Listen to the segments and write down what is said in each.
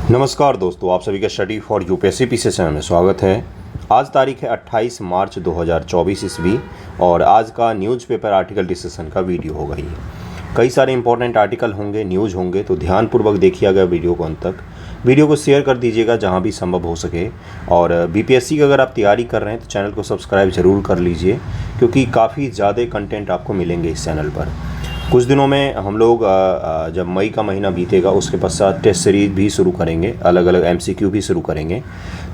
नमस्कार दोस्तों, आप सभी का study for UPSC PC channel में स्वागत है। आज तारीख है 28 मार्च 2024 ईस्वी और आज का न्यूज़पेपर आर्टिकल डिस्कशन का वीडियो होगा। ये कई सारे इंपॉर्टेंट आर्टिकल होंगे, न्यूज़ होंगे, तो ध्यानपूर्वक देखिएगा वीडियो को अंत तक। वीडियो को शेयर कर दीजिएगा जहाँ भी संभव हो सके। और बीपीएससी की अगर आप तैयारी कर रहे हैं तो चैनल को सब्सक्राइब ज़रूर कर लीजिए, क्योंकि काफ़ी ज़्यादा कंटेंट आपको मिलेंगे इस चैनल पर। कुछ दिनों में हम लोग जब मई का महीना बीतेगा उसके पश्चात टेस्ट सीरीज भी शुरू करेंगे, अलग अलग एमसीक्यू भी शुरू करेंगे।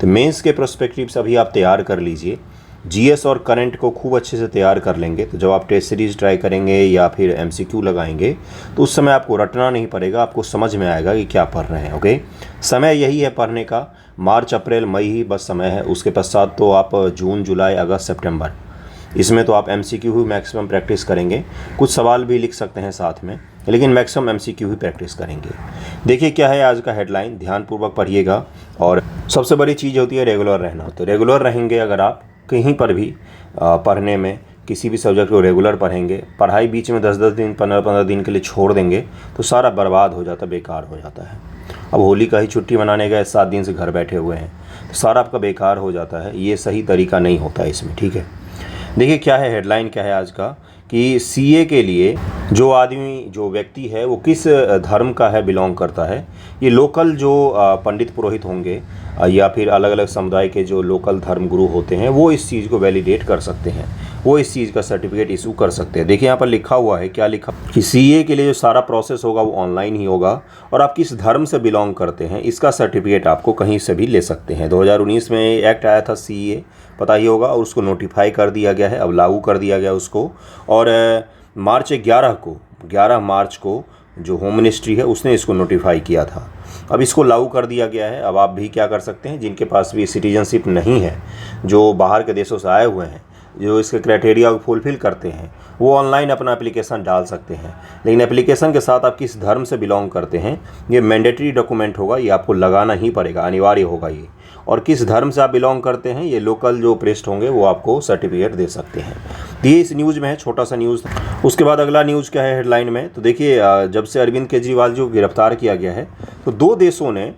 तो मेंस के प्रोस्पेक्टिव से अभी आप तैयार कर लीजिए। जीएस और करंट को खूब अच्छे से तैयार कर लेंगे तो जब आप टेस्ट सीरीज ट्राई करेंगे या फिर एमसीक्यू लगाएंगे तो उस समय आपको रटना नहीं पड़ेगा, आपको समझ में आएगा कि क्या पढ़ रहे हैं। ओके, समय यही है पढ़ने का, मार्च अप्रैल मई ही बस समय है। उसके पश्चात तो आप जून जुलाई अगस्त सितंबर, इसमें तो आप एमसीक्यू ही मैक्सिमम प्रैक्टिस करेंगे। कुछ सवाल भी लिख सकते हैं साथ में, लेकिन मैक्सिमम एमसीक्यू ही प्रैक्टिस करेंगे। देखिए क्या है आज का हेडलाइन, ध्यानपूर्वक पढ़िएगा। और सबसे बड़ी चीज़ होती है रेगुलर रहना। तो रेगुलर रहेंगे अगर आप कहीं पर भी पढ़ने में, किसी भी सब्जेक्ट को रेगुलर पढ़ेंगे, पढ़ाई बीच में 10-10 दिन 15-15 दिन के लिए छोड़ देंगे तो सारा बर्बाद हो जाता, बेकार हो जाता है। अब होली का ही छुट्टी मनाने गए, 7 दिन से घर बैठे हुए हैं तो सारा आपका बेकार हो जाता है। ये सही तरीका नहीं होता इसमें, ठीक है। देखिए क्या है हेडलाइन, क्या है आज का कि सीए के लिए जो आदमी, जो व्यक्ति है वो किस धर्म का है, बिलोंग करता है। ये लोकल जो पंडित पुरोहित होंगे या फिर अलग अलग समुदाय के जो लोकल धर्म गुरु होते हैं वो इस चीज़ को वैलिडेट कर सकते हैं, वो इस चीज़ का सर्टिफिकेट इशू कर सकते हैं। देखिए यहाँ पर लिखा हुआ है, क्या लिखा कि सीए के लिए जो सारा प्रोसेस होगा वो ऑनलाइन ही होगा और आप किस धर्म से बिलोंग करते हैं इसका सर्टिफिकेट आपको कहीं से भी ले सकते हैं। 2019 में एक्ट आया था सीए, पता ही होगा, और उसको नोटिफाई कर दिया गया है, अब लागू कर दिया गया उसको। और मार्च 11 मार्च को जो होम मिनिस्ट्री है उसने इसको नोटिफाई किया था, अब इसको लागू कर दिया गया है। अब आप भी क्या कर सकते हैं, जिनके पास भी सिटीजनशिप नहीं है, जो बाहर के देशों से आए हुए हैं, जो इसके क्राइटेरिया को फुलफ़िल करते हैं, वो ऑनलाइन अपना एप्लीकेशन डाल सकते हैं। लेकिन एप्लीकेशन के साथ आप किस धर्म से बिलोंग करते हैं ये मैंडेटरी डॉक्यूमेंट होगा, ये आपको लगाना ही पड़ेगा, अनिवार्य होगा ये। और किस धर्म से आप बिलोंग करते हैं ये लोकल जो प्रेस्ट होंगे वो आपको सर्टिफिकेट दे सकते हैं। तो ये इस न्यूज़ में है, छोटा सा न्यूज़। उसके बाद अगला न्यूज़ क्या है हेडलाइन में, तो देखिए जब से अरविंद केजरीवाल जो गिरफ्तार किया गया है तो 2 देशों ने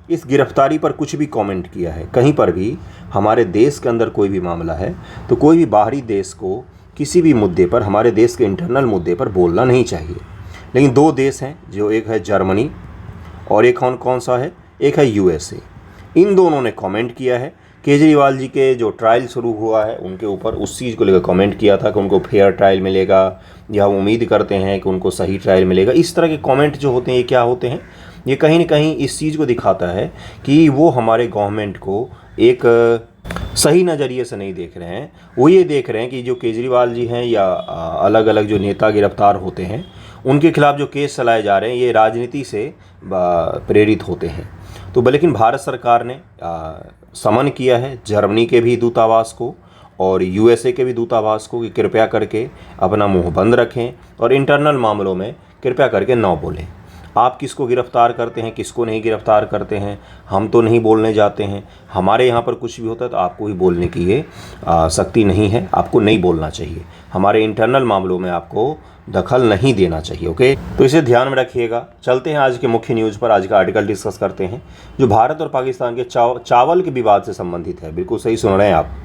इस गिरफ्तारी पर कुछ भी कमेंट किया है। कहीं पर भी हमारे देश के अंदर कोई भी मामला है तो कोई भी बाहरी देश को किसी भी मुद्दे पर, हमारे देश के इंटरनल मुद्दे पर बोलना नहीं चाहिए। लेकिन 2 देश हैं, जो एक है जर्मनी और एक कौन सा है, एक है यूएसए। इन दोनों ने कमेंट किया है। केजरीवाल जी के जो ट्रायल शुरू हुआ है उनके ऊपर उस चीज़ को लेकर कमेंट किया था कि उनको फेयर ट्रायल मिलेगा या उम्मीद करते हैं कि उनको सही ट्रायल मिलेगा। इस तरह के कमेंट जो होते हैं ये क्या होते हैं, ये कहीं ना कहीं इस चीज़ को दिखाता है कि वो हमारे गवर्नमेंट को एक सही नज़रिए से नहीं देख रहे हैं। वो ये देख रहे हैं कि जो केजरीवाल जी हैं या अलग अलग जो नेता गिरफ्तार होते हैं उनके खिलाफ जो केस चलाए जा रहे हैं ये राजनीति से प्रेरित होते हैं। तो लेकिन भारत सरकार ने समन किया है जर्मनी के भी दूतावास को और यूएसए के भी दूतावास को कि कृपया करके अपना मुंह बंद रखें और इंटरनल मामलों में कृपया करके न बोलें। आप किसको गिरफ्तार करते हैं, किसको नहीं गिरफ्तार करते हैं, हम तो नहीं बोलने जाते हैं। हमारे यहाँ पर कुछ भी होता है तो आपको ही बोलने की ये शक्ति नहीं है, आपको नहीं बोलना चाहिए। हमारे इंटरनल मामलों में आपको दखल नहीं देना चाहिए। ओके, तो इसे ध्यान में रखिएगा। चलते हैं आज के मुख्य न्यूज़ पर, आज का आर्टिकल डिस्कस करते हैं जो भारत और पाकिस्तान के चावल के विवाद से संबंधित है। बिल्कुल सही सुन रहे हैं आप,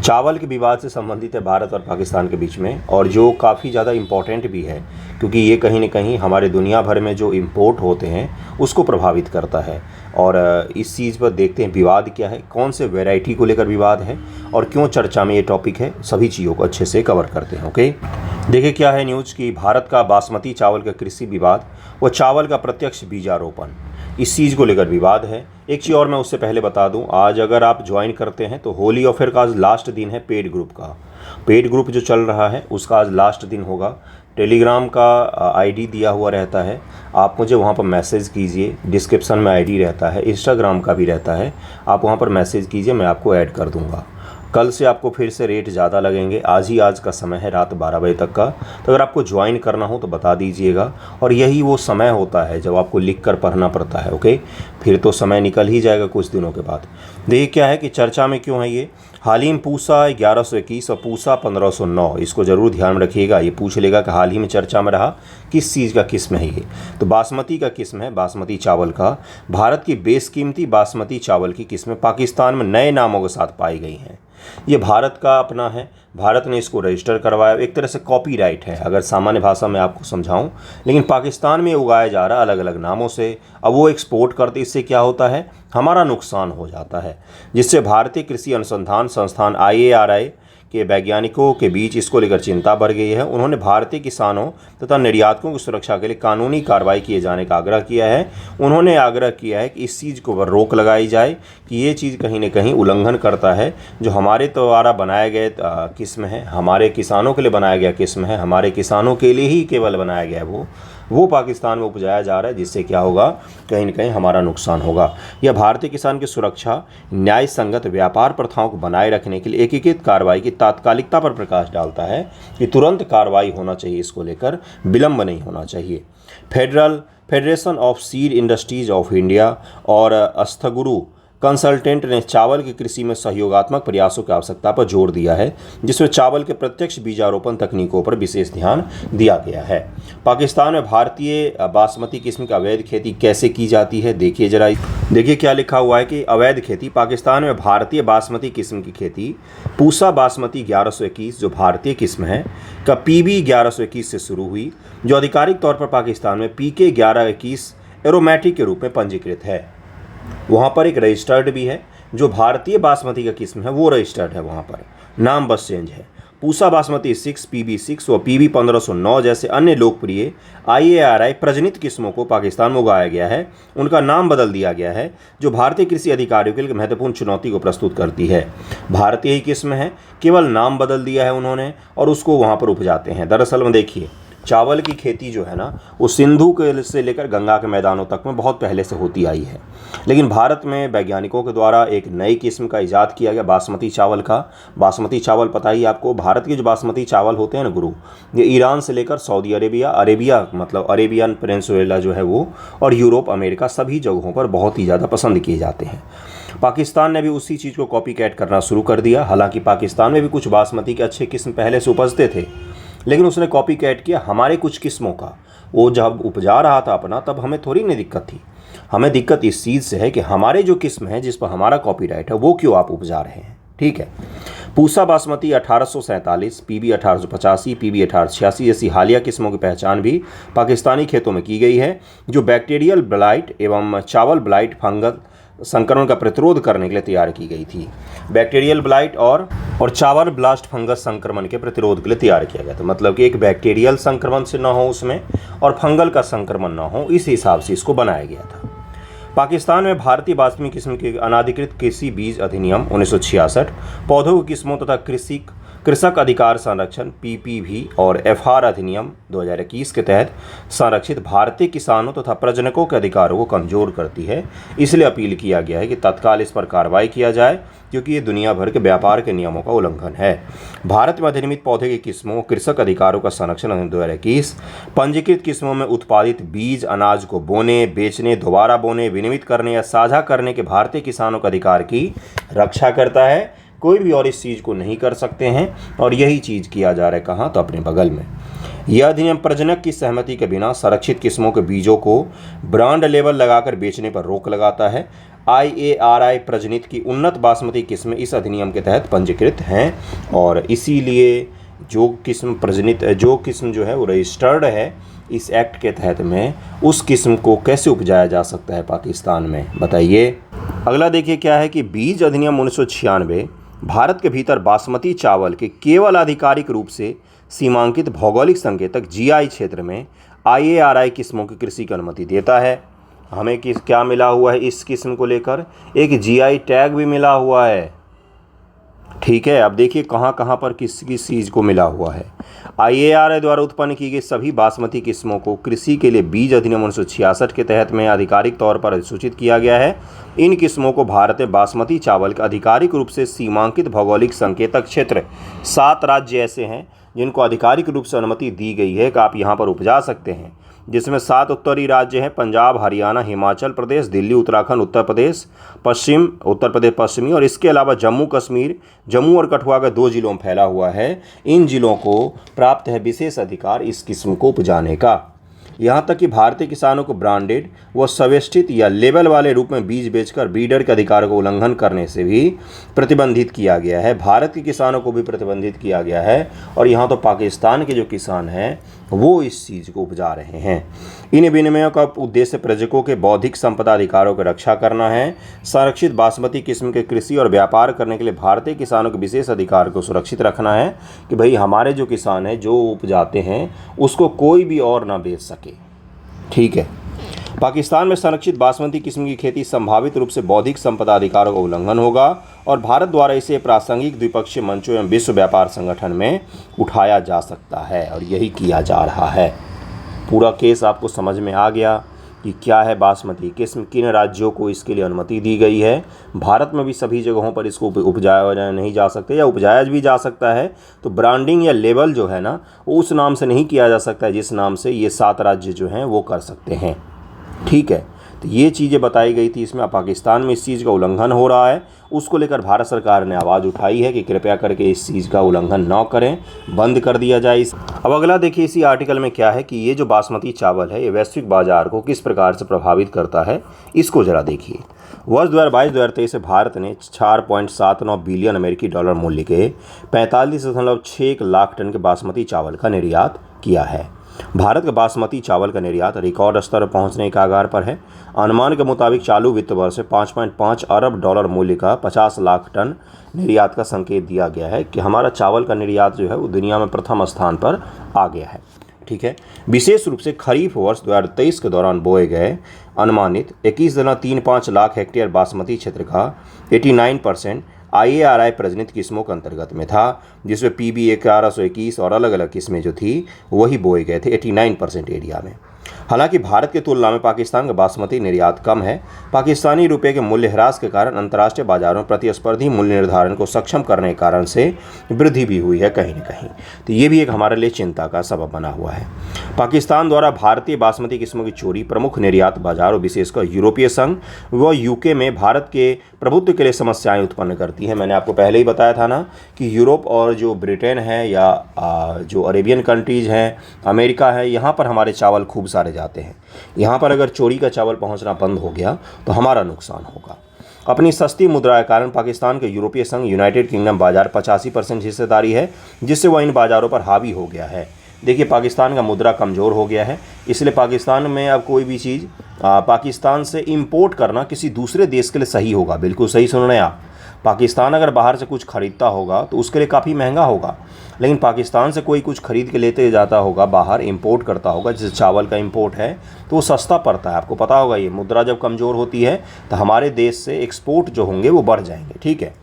चावल के विवाद से संबंधित है भारत और पाकिस्तान के बीच में, और जो काफ़ी ज़्यादा इम्पोर्टेंट भी है क्योंकि ये कहीं ना कहीं हमारे दुनिया भर में जो इंपोर्ट होते हैं उसको प्रभावित करता है। और इस चीज़ पर देखते हैं विवाद क्या है, कौन से वैरायटी को लेकर विवाद है और क्यों चर्चा में ये टॉपिक है, सभी चीज़ों को अच्छे से कवर करते हैं। ओके, देखिए क्या है न्यूज़ की भारत का बासमती चावल का कृषि विवाद व चावल का प्रत्यक्ष बीजारोपण, इस चीज़ को लेकर विवाद है। एक चीज़ और मैं उससे पहले बता दूं, आज अगर आप ज्वाइन करते हैं तो होली ऑफर का आज लास्ट दिन है। पेड ग्रुप का, पेड ग्रुप जो चल रहा है उसका आज लास्ट दिन होगा। टेलीग्राम का आईडी दिया हुआ रहता है, आप मुझे वहाँ पर मैसेज कीजिए, डिस्क्रिप्शन में आईडी रहता है, इंस्टाग्राम का भी रहता है, आप वहाँ पर मैसेज कीजिए, मैं आपको ऐड कर दूँगा। कल से आपको फिर से रेट ज़्यादा लगेंगे, आज का समय है रात 12 बजे तक का। तो अगर आपको ज्वाइन करना हो तो बता दीजिएगा, और यही वो समय होता है जब आपको लिख कर पढ़ना पड़ता है। ओके, फिर तो समय निकल ही जाएगा कुछ दिनों के बाद। देखिए क्या है कि चर्चा में क्यों है ये, हाल ही में पूसा 1121 और पूसा 1509, इसको ज़रूर ध्यान में रखिएगा। ये पूछ लेगा कि हाल ही में चर्चा में रहा किस चीज़ का किस्म है ये। तो बासमती का किस्म है, बासमती चावल का। भारत की बेशकीमती बासमती चावल की किस्में पाकिस्तान में नए नामों के साथ पाई गई हैं। ये भारत का अपना है, भारत ने इसको रजिस्टर करवाया, एक तरह से कॉपीराइट है अगर सामान्य भाषा में आपको समझाऊं। लेकिन पाकिस्तान में उगाया जा रहा अलग अलग नामों से। अब वो एक्सपोर्ट करते, इससे क्या होता है, हमारा नुकसान हो जाता है, जिससे भारतीय कृषि अनुसंधान संस्थान IARI के वैज्ञानिकों के बीच इसको लेकर चिंता बढ़ गई है। उन्होंने भारतीय किसानों तथा निर्यातकों की सुरक्षा के लिए कानूनी कार्रवाई किए जाने का आग्रह किया है। उन्होंने आग्रह किया है कि इस चीज़ को पर रोक लगाई जाए कि ये चीज़ कहीं न कहीं उल्लंघन करता है जो हमारे द्वारा बनाए गए किस्म है, हमारे किसानों के लिए बनाया गया किस्म है, हमारे किसानों के लिए ही केवल बनाया गया है वो पाकिस्तान में उपजाया जा रहा है, जिससे क्या होगा, कहीं न कहीं हमारा नुकसान होगा। यह भारतीय किसान की सुरक्षा, न्याय संगत व्यापार प्रथाओं को बनाए रखने के लिए एकीकृत कार्रवाई की तात्कालिकता पर प्रकाश डालता है कि तुरंत कार्रवाई होना चाहिए, इसको लेकर विलंब नहीं होना चाहिए। Federation of seed industries of India और अस्थगुरु कंसल्टेंट ने चावल की कृषि में सहयोगात्मक प्रयासों की आवश्यकता पर जोर दिया है, जिसमें चावल के प्रत्यक्ष बीजारोपण तकनीकों पर विशेष ध्यान दिया गया है। पाकिस्तान में भारतीय बासमती किस्म की अवैध खेती कैसे की जाती है, देखिए जरा। देखिए क्या लिखा हुआ है कि अवैध खेती, पाकिस्तान में भारतीय बासमती किस्म की खेती पूसा बासमती 1121 जो भारतीय किस्म है का PB 1121 से शुरू हुई, जो आधिकारिक तौर पर पाकिस्तान में PK 1121 एरोमेटिक के रूप में पंजीकृत है। वहाँ पर एक रजिस्टर्ड भी है, जो भारतीय बासमती का किस्म है वो रजिस्टर्ड है, वहाँ पर नाम बस चेंज है। पूसा बासमती 6 PB 6 और PB 1509 जैसे अन्य लोकप्रिय IARI प्रजनित किस्मों को पाकिस्तान में उगाया गया है, उनका नाम बदल दिया गया है, जो भारतीय कृषि अधिकारियों के लिए महत्वपूर्ण चुनौती को प्रस्तुत करती है। भारतीय ही किस्म है, केवल नाम बदल दिया है उन्होंने और उसको वहाँ पर उपजाते हैं। दरअसल में देखिए, चावल की खेती जो है ना, वो सिंधु के से लेकर गंगा के मैदानों तक में बहुत पहले से होती आई है। लेकिन भारत में वैज्ञानिकों के द्वारा एक नई किस्म का इजाद किया गया बासमती चावल का। बासमती चावल पता ही आपको, भारत के जो बासमती चावल होते हैं ना गुरु, ये ईरान से लेकर सऊदी अरेबिया मतलब अरेबियन पेनिनसुला जो है वो, और यूरोप, अमेरिका सभी जगहों पर बहुत ही ज़्यादा पसंद किए जाते हैं। पाकिस्तान ने भी उसी चीज़ को कॉपी कैट करना शुरू कर दिया। हालांकि पाकिस्तान में भी कुछ बासमती के अच्छे किस्म पहले से उपजते थे, लेकिन उसने कॉपी कैट किया हमारे कुछ किस्मों का। वो जब उपजा रहा था अपना, तब हमें थोड़ी नहीं दिक्कत थी। हमें दिक्कत इस चीज़ से है कि हमारे जो किस्म है जिस पर हमारा कॉपीराइट है वो क्यों आप उपजा रहे हैं। ठीक है। पूसा बासमती 1847, PB 1885, PB 1886 जैसी हालिया किस्मों की पहचान भी पाकिस्तानी खेतों में की गई है, जो बैक्टीरियल ब्लाइट एवं चावल ब्लाइट फंगस संक्रमण का प्रतिरोध करने के लिए तैयार की गई थी। बैक्टीरियल ब्लाइट और चावल ब्लास्ट फंगस संक्रमण के प्रतिरोध के लिए तैयार किया गया था। मतलब कि एक बैक्टीरियल संक्रमण से ना हो उसमें और फंगल का संक्रमण ना हो, इस हिसाब से इसको बनाया गया था। पाकिस्तान में भारतीय बासमती किस्म के अनाधिकृत कृषि बीज अधिनियम 1966, पौधों की किस्मों तथा कृषक अधिकार संरक्षण PPV और FR अधिनियम 2021 के तहत संरक्षित भारतीय किसानों तथा प्रजनकों के अधिकारों को कमजोर करती है। इसलिए अपील किया गया है कि तत्काल इस पर कार्रवाई किया जाए, क्योंकि ये दुनिया भर के व्यापार के नियमों का उल्लंघन है। भारत में अधिनियमित पौधे की किस्मों कृषक अधिकारों का संरक्षण अधिनियम 2021 पंजीकृत किस्मों में उत्पादित बीज अनाज को बोने, बेचने, दोबारा बोने, विनियमित करने या साझा करने के भारतीय किसानों के अधिकार की रक्षा करता है। कोई भी और इस चीज़ को नहीं कर सकते हैं, और यही चीज़ किया जा रहा है कहाँ, तो अपने बगल में। यह अधिनियम प्रजनक की सहमति के बिना संरक्षित किस्मों के बीजों को ब्रांड लेबल लगाकर बेचने पर रोक लगाता है। IARI प्रजनित की उन्नत बासमती किस्में इस अधिनियम के तहत पंजीकृत हैं, और इसीलिए जो किस्म जो है वो रजिस्टर्ड है इस एक्ट के तहत में, उस किस्म को कैसे उपजाया जा सकता है पाकिस्तान में, बताइए। अगला देखिए क्या है कि बीज अधिनियम 1996 भारत के भीतर बासमती चावल के केवल आधिकारिक रूप से सीमांकित भौगोलिक संकेतक GI क्षेत्र में IARI किस्मों की कृषि की अनुमति देता है। हमें क्या मिला हुआ है इस किस्म को लेकर, एक GI टैग भी मिला हुआ है। ठीक है, अब देखिए कहाँ कहाँ पर किस किस चीज़ को मिला हुआ है। IARI द्वारा उत्पन्न की गई सभी बासमती किस्मों को कृषि के लिए बीज अधिनियम 1966 के तहत में आधिकारिक तौर पर अधिसूचित किया गया है। इन किस्मों को भारत में बासमती चावल का आधिकारिक रूप से सीमांकित भौगोलिक संकेतक क्षेत्र 7 राज्य ऐसे हैं जिनको आधिकारिक रूप से अनुमति दी गई है कि आप यहाँ पर उपजा सकते हैं। जिसमें 7 उत्तरी राज्य हैं, पंजाब, हरियाणा, हिमाचल प्रदेश, दिल्ली, उत्तराखंड, उत्तर प्रदेश पश्चिमी, और इसके अलावा जम्मू कश्मीर, जम्मू और कठुआ के 2 जिलों में फैला हुआ है। इन जिलों को प्राप्त है विशेष अधिकार इस किस्म को उपजाने का। यहाँ तक कि भारतीय किसानों को ब्रांडेड व सवेष्टित या लेबल वाले रूप में बीज बेचकर ब्रीडर के अधिकार को उल्लंघन करने से भी प्रतिबंधित किया गया है। भारत के किसानों को भी प्रतिबंधित किया गया है, और यहाँ तो पाकिस्तान के जो किसान हैं वो इस चीज़ को उपजा रहे हैं। इन विनिमयों का उद्देश्य प्रजकों के बौद्धिक संपदा अधिकारों की रक्षा करना है। संरक्षित बासमती किस्म के कृषि और व्यापार करने के लिए भारतीय किसानों के विशेष अधिकार को सुरक्षित रखना है कि भाई हमारे जो किसान हैं जो उपजाते हैं उसको कोई भी और ना बेच सके। ठीक है। पाकिस्तान में संरक्षित बासमती किस्म की खेती संभावित रूप से बौद्धिक संपदा अधिकारों का उल्लंघन होगा, और भारत द्वारा इसे प्रासंगिक द्विपक्षीय मंचों एवं विश्व व्यापार संगठन में उठाया जा सकता है, और यही किया जा रहा है। पूरा केस आपको समझ में आ गया कि क्या है बासमती किस्म, किन राज्यों को इसके लिए अनुमति दी गई है। भारत में भी सभी जगहों पर इसको उपजाया नहीं जा सकता, या उपजाया भी जा सकता है तो ब्रांडिंग या लेबल जो है ना उस नाम से नहीं किया जा सकता है जिस नाम से ये 7 राज्य जो हैं वो कर सकते हैं। ठीक है, तो ये चीज़ें बताई गई थी इसमें। पाकिस्तान में इस चीज़ का उल्लंघन हो रहा है, उसको लेकर भारत सरकार ने आवाज़ उठाई है कि कृपया करके इस चीज़ का उल्लंघन न करें, बंद कर दिया जाए इस। अब अगला देखिए इसी आर्टिकल में क्या है कि ये जो बासमती चावल है ये वैश्विक बाजार को किस प्रकार से प्रभावित करता है, इसको ज़रा देखिए। वर्ष 2022-2023 से भारत ने 4.79 बिलियन अमेरिकी डॉलर मूल्य के 45.61 लाख टन के बासमती चावल का निर्यात किया है। भारत का बासमती चावल का निर्यात रिकॉर्ड स्तर पर पहुंचने के आगार पर है। अनुमान के मुताबिक चालू वित्त वर्ष से 5.5 अरब डॉलर मूल्य का 50 लाख टन निर्यात का संकेत दिया गया है कि हमारा चावल का निर्यात जो है वो दुनिया में प्रथम स्थान पर आ गया है। ठीक है, विशेष रूप से खरीफ वर्ष 2023 के दौरान बोए गए अनुमानित 21.35 लाख हेक्टेयर बासमती क्षेत्र का 89% IARI प्रजनित किस्मों के अंतर्गत में था, जिसमें PB 1121 और अलग अलग किस्में जो थी वही बोए गए थे 89% एरिया में। हालांकि भारत की तुलना में पाकिस्तान का बासमती निर्यात कम है। पाकिस्तानी रुपये के मूल्य ह्रास के कारण अंतर्राष्ट्रीय बाजारों में प्रतिस्पर्धी मूल्य निर्धारण को सक्षम करने के कारण से वृद्धि भी हुई है कहीं न कहीं, तो ये भी एक हमारे लिए चिंता का सबब बना हुआ है। पाकिस्तान द्वारा भारतीय बासमती किस्मों की चोरी प्रमुख निर्यात बाजारों विशेषकर यूरोपीय संघ व UK में भारत के प्रभुत्व के लिए समस्याएं उत्पन्न करती हैं। मैंने आपको पहले ही बताया था ना कि यूरोप और जो ब्रिटेन है या जो अरेबियन कंट्रीज़ हैं, अमेरिका है, यहाँ पर हमारे चावल खूब सारे जाते हैं। यहाँ पर अगर चोरी का चावल पहुँचना बंद हो गया तो हमारा नुकसान होगा। अपनी सस्ती मुद्रा के कारण पाकिस्तान के यूरोपीय संघ यूनाइटेड किंगडम बाजार 85% हिस्सेदारी है, जिससे वह इन बाज़ारों पर हावी हो गया है। देखिए पाकिस्तान का मुद्रा कमज़ोर हो गया है, इसलिए पाकिस्तान में अब कोई भी चीज़ पाकिस्तान से इंपोर्ट करना किसी दूसरे देश के लिए सही होगा। बिल्कुल सही सुन रहे हैं आप। पाकिस्तान अगर बाहर से कुछ ख़रीदता होगा तो उसके लिए काफ़ी महंगा होगा, लेकिन पाकिस्तान से कोई कुछ खरीद के लेते जाता होगा, बाहर इंपोर्ट करता होगा, जैसे चावल का इंपोर्ट है तो वो सस्ता पड़ता है। आपको पता होगा ये मुद्रा जब कमज़ोर होती है तो हमारे देश से एक्सपोर्ट जो होंगे वो बढ़ जाएंगे। ठीक है,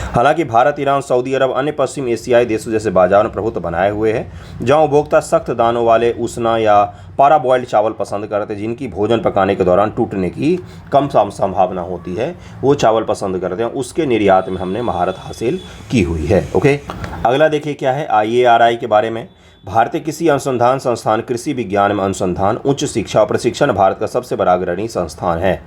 हालांकि भारत, ईरान, सऊदी अरब अन्य पश्चिम एशियाई देशों जैसे बाजार में प्रभुत्व बनाए हुए हैं, जहां उपभोक्ता सख्त दानों वाले उष्णा या पारा बॉइल्ड चावल पसंद करते हैं, जिनकी भोजन पकाने के दौरान टूटने की कम संभावना होती है, वो चावल पसंद करते हैं। उसके निर्यात में हमने महारत हासिल की हुई है। ओके, अगला देखिए क्या है IARI के बारे में। भारतीय कृषि अनुसंधान संस्थान कृषि विज्ञान में अनुसंधान, उच्च शिक्षा और प्रशिक्षण भारत का सबसे बड़ा अग्रणी संस्थान है।